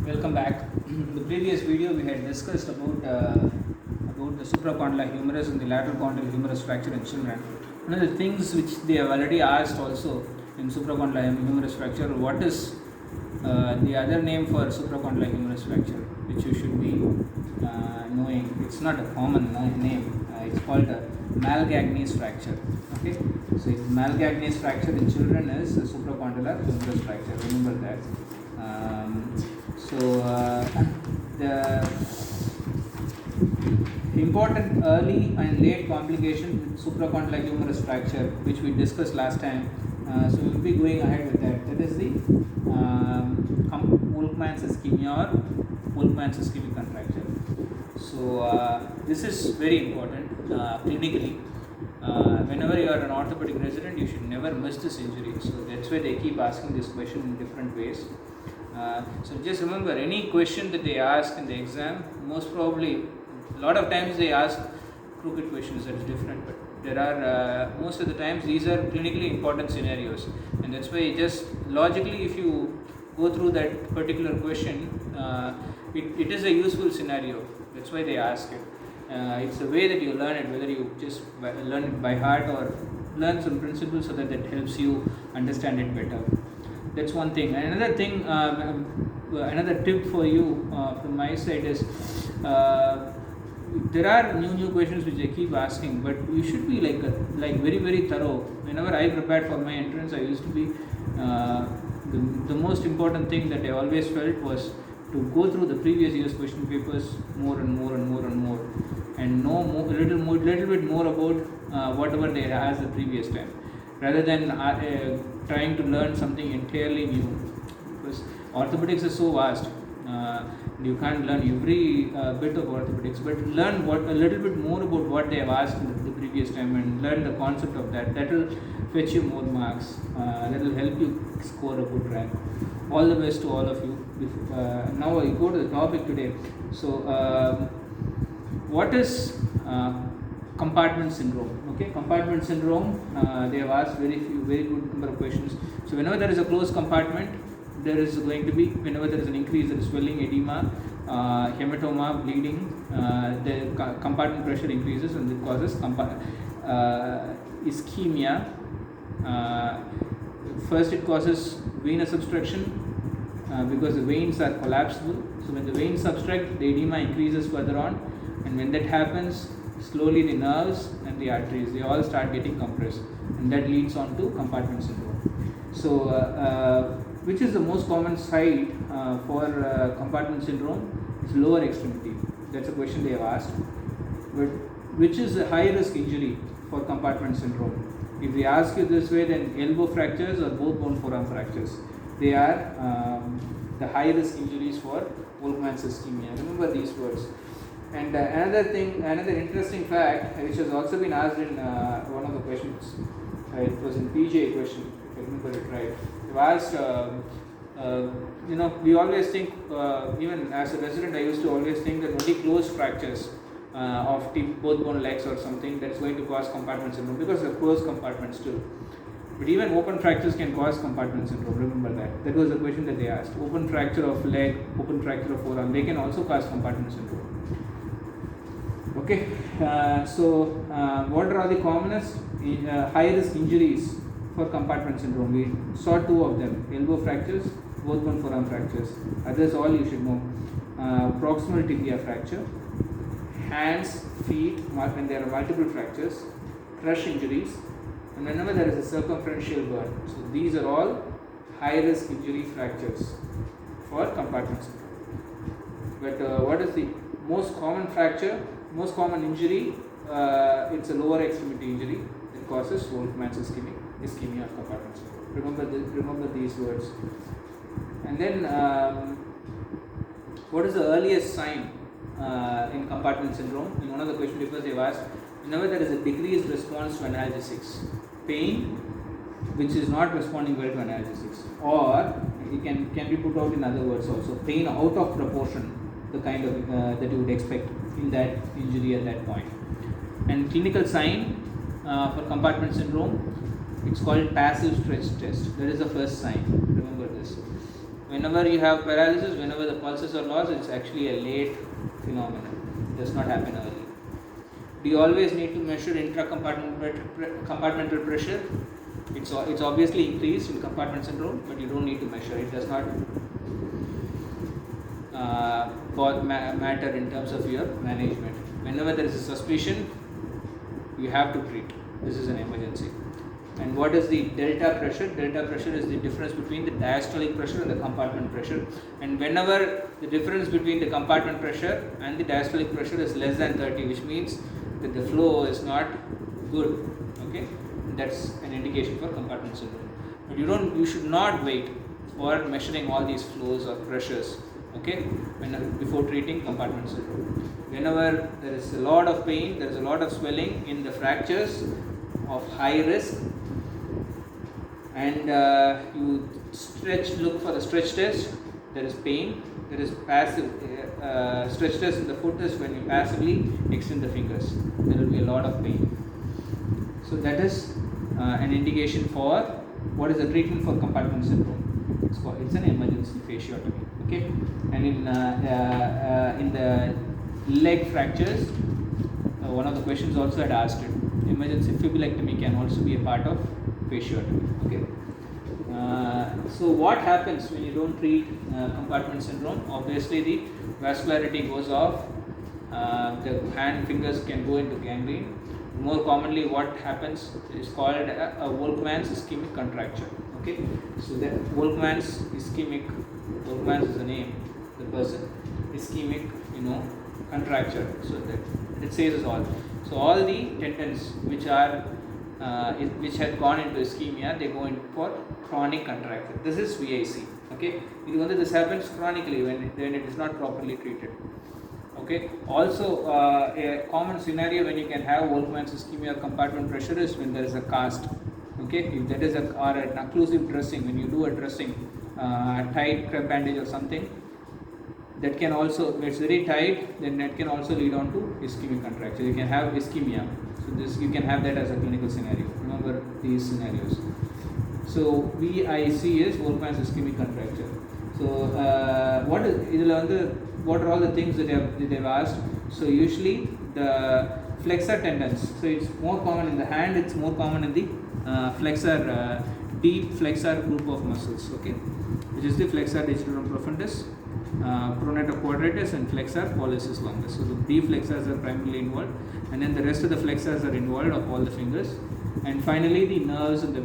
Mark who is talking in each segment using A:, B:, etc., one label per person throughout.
A: Welcome back. In the previous video, we had discussed about the supracondylar humerus and the lateral condylar humerus fracture in children. One of the things which they have already asked also in supracondylar humerus fracture, what is the other name for supracondylar humerus fracture, which you should be knowing. It's not a common name. It's called a Malgagne's fracture. Okay, so Malgagne's fracture in children is a supracondylar humerus fracture. Remember that. The important early and late complication with supracondylar humerus fracture, which we discussed last time. So we will be going ahead with that. That is the Volkmann's ischemia or Volkmann's ischemic contracture. So this is very important clinically. Whenever you are an orthopedic resident, you should never miss this injury. So that's why they keep asking this question in different ways. So just remember, any question that they ask in the exam, most probably, a lot of times they ask crooked questions. That is different, but there are most of the times these are clinically important scenarios, and that's why just logically, if you go through that particular question, it is a useful scenario. That's why they ask it. It's the way that you learn it, whether you just learn it by heart or learn some principles so that helps you understand it better. That's one thing. And another thing, another tip for you from my side is there are new questions which they keep asking, but you should be like very thorough. Whenever I prepared for my entrance, I used to be the most important thing that I always felt was to go through the previous year's question papers more and more, and know a little bit more about whatever they asked the previous time, rather than trying to learn something entirely new, because orthopedics is so vast. You can't learn every bit of orthopedics, but learn a little bit more about what they have asked in the previous time, and learn the concept of that. That will fetch you more marks. That will help you score a good rank. All the best to all of you. Now I go to the topic today. So what is compartment syndrome? Okay, compartment syndrome, they have asked very good number of questions. So whenever there is a closed compartment, there is going to be, whenever there is an increase in swelling, edema, hematoma, bleeding, the compartment pressure increases, and it causes ischemia. First it causes venous obstruction because the veins are collapsible. So when the veins obstruct, the edema increases further on, and when that happens, slowly the nerves and the arteries, they all start getting compressed, and that leads on to compartment syndrome. So which is the most common site for compartment syndrome? It's lower extremity. That's a question they have asked. But which is a high risk injury for compartment syndrome? If they ask you this way, then elbow fractures or both bone forearm fractures, they are the high risk injuries for Volkmann's ischemia. Remember these words. And another interesting fact, which has also been asked in one of the questions, it was in PJ question, if I remember it right. They've asked, we always think, even as a resident, I used to always think that only closed fractures of both bone legs or something, that's going to cause compartment syndrome, because of closed compartments too. But even open fractures can cause compartment syndrome. Remember that. That was the question that they asked. Open fracture of leg, open fracture of forearm, they can also cause compartment syndrome. Okay, what are the commonest high risk injuries for compartment syndrome? We saw two of them: elbow fractures, both bone forearm fractures. Others all you should know. Proximal tibia fracture, hands, feet, when there are multiple fractures, crush injuries, and whenever there is a circumferential burn. So these are all high risk injury fractures for compartment syndrome. But what is the most common fracture? Most common injury, it's a lower extremity injury that causes Volkmann's ischemia of compartment syndrome. Remember these words. And then, what is the earliest sign in compartment syndrome? In one of the question papers, they've asked, whenever there is a decreased response to analgesics, pain which is not responding well to analgesics, or it can be put out in other words also, pain out of proportion, the kind of that you would expect in that injury at that point. And clinical sign for compartment syndrome, it's called passive stretch test. That is the first sign. Remember this. Whenever you have paralysis, whenever the pulses are lost, it's actually a late phenomenon. It does not happen early. Do you always need to measure intracompartmental pressure? It's obviously increased in compartment syndrome, but you don't need to measure. It does not matter in terms of your management. Whenever there is a suspicion, you have to treat. This is an emergency. And what is the delta pressure? Delta pressure is the difference between the diastolic pressure and the compartment pressure. And whenever the difference between the compartment pressure and the diastolic pressure is less than 30, which means that the flow is not good. Okay, that's an indication for compartment syndrome. But you should not wait for measuring all these flows or pressures. Okay, before treating compartment syndrome. Whenever there is a lot of pain, there is a lot of swelling in the fractures of high risk, and you look for the stretch test, there is pain, there is passive stretch test in the foot is when you passively extend the fingers, there will be a lot of pain. So that is an indication for what is the treatment for compartment syndrome. It's an emergency fasciotomy. Okay, and in the leg fractures, one of the questions also had asked it. Emergency fibulectomy can also be a part of fasciotomy. Okay. So what happens when you don't treat compartment syndrome? Obviously, the vascularity goes off. The hand fingers can go into gangrene. More commonly, what happens is called a Volkmann's ischemic contracture. Okay. So that Volkmann's is the name, the person. Ischemic, contracture. So that it says is all. So all the tendons which had gone into ischemia, they go in for chronic contracture. This is VIC. Okay, this happens chronically when it is not properly treated. Okay. Also, a common scenario when you can have Volkmann's ischemia compartment pressure is when there is a cast. Okay, if that is or an occlusive dressing, when you do a dressing, tight crepe bandage or something, that can also, when it's very tight, then that can also lead on to ischemic contracture. You can have ischemia. So you can have that as a clinical scenario. Remember these scenarios. So VIC is Volkmann's ischemic contracture. So what are all the things that they've asked? So usually the flexor tendons. So it's more common in the hand. It's more common in the deep flexor group of muscles. Okay, which is the flexor digitorum profundus, pronator quadratus, and flexor pollicis longus. So the deep flexors are primarily involved, and then the rest of the flexors are involved of all the fingers. And finally, the nerves and the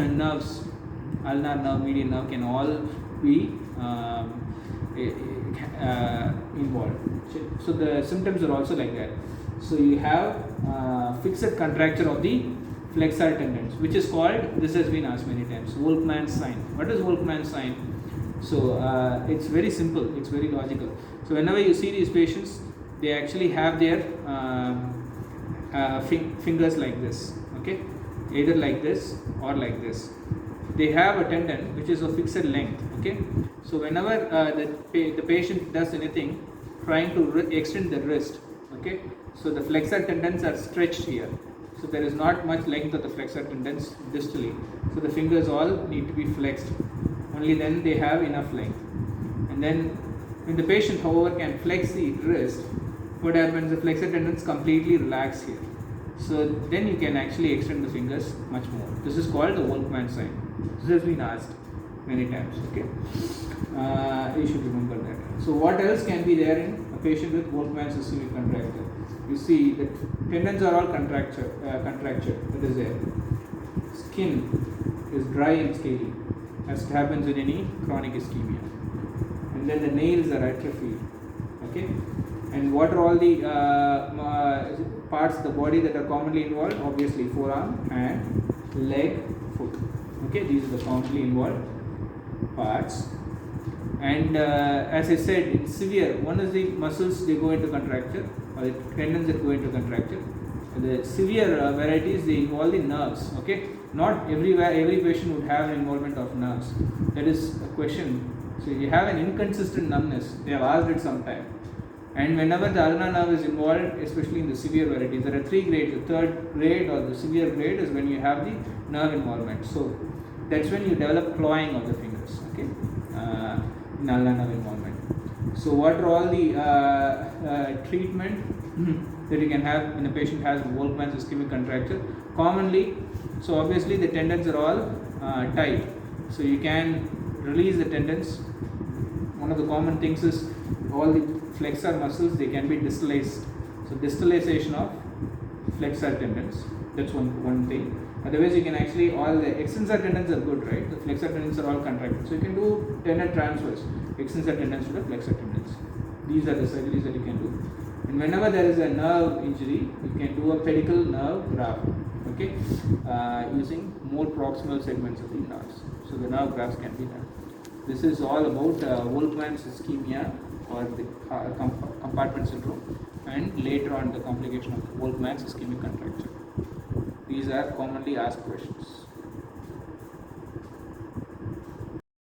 A: nerves, ulnar nerve, median nerve, can all be involved. So the symptoms are also like that. So you have fixed contracture of the flexor tendons, which is called, this has been asked many times, Volkmann's sign. What is Volkmann's sign? So it's very simple, it's very logical. So whenever you see these patients, they actually have their fingers like this. Okay, either like this or like this. They have a tendon which is of fixed length. Okay, so whenever the patient does anything trying to extend the wrist, okay, so the flexor tendons are stretched here. So there is not much length of the flexor tendons distally. So the fingers all need to be flexed. Only then they have enough length. And then when the patient, however, can flex the wrist, what happens? The flexor tendons completely relax here. So then you can actually extend the fingers much more. This is called the Volkmann sign. This has been asked many times. Okay, you should remember that. So what else can be there in a patient with Volkmann's ischemic contracture? You see the tendons are all contractured. That is there. Skin is dry and scaly, as it happens in any chronic ischemia. And then the nails are atrophied. Okay. And what are all the parts of the body that are commonly involved? Obviously, forearm, hand, leg, foot. Okay, these are the commonly involved parts. And as I said, in severe, one is the muscles, they go into contracture, or the tendons that go into contracture. The severe varieties, they involve the nerves. Okay, not every patient would have an involvement of nerves. That is a question. So you have an inconsistent numbness. They have asked it sometime. And whenever the ulnar nerve is involved, especially in the severe varieties, there are 3 grades. The third grade or the severe grade is when you have the nerve involvement. So that's when you develop clawing of the fingers. Okay, in ulnar nerve involvement. So what are all the treatment that you can have when a patient has Volkmann's ischemic contracture? Commonly, so obviously the tendons are all tight, so you can release the tendons. One of the common things is all the flexor muscles, they can be distalized. So distalization of flexor tendons, that's one thing. Otherwise you can actually, all the extensor tendons are good, right? The flexor tendons are all contracted, so you can do tendon transfers, extensor tendons to the flexor tendons. These are the surgeries that you can do. And whenever there is a nerve injury, you can do a pedicle nerve graft, okay, using more proximal segments of the nerves. So the nerve grafts can be done. This is all about Volkmann's ischemia or the compartment syndrome, and later on the complication of Volkmann's ischemic contracture. These are commonly asked questions.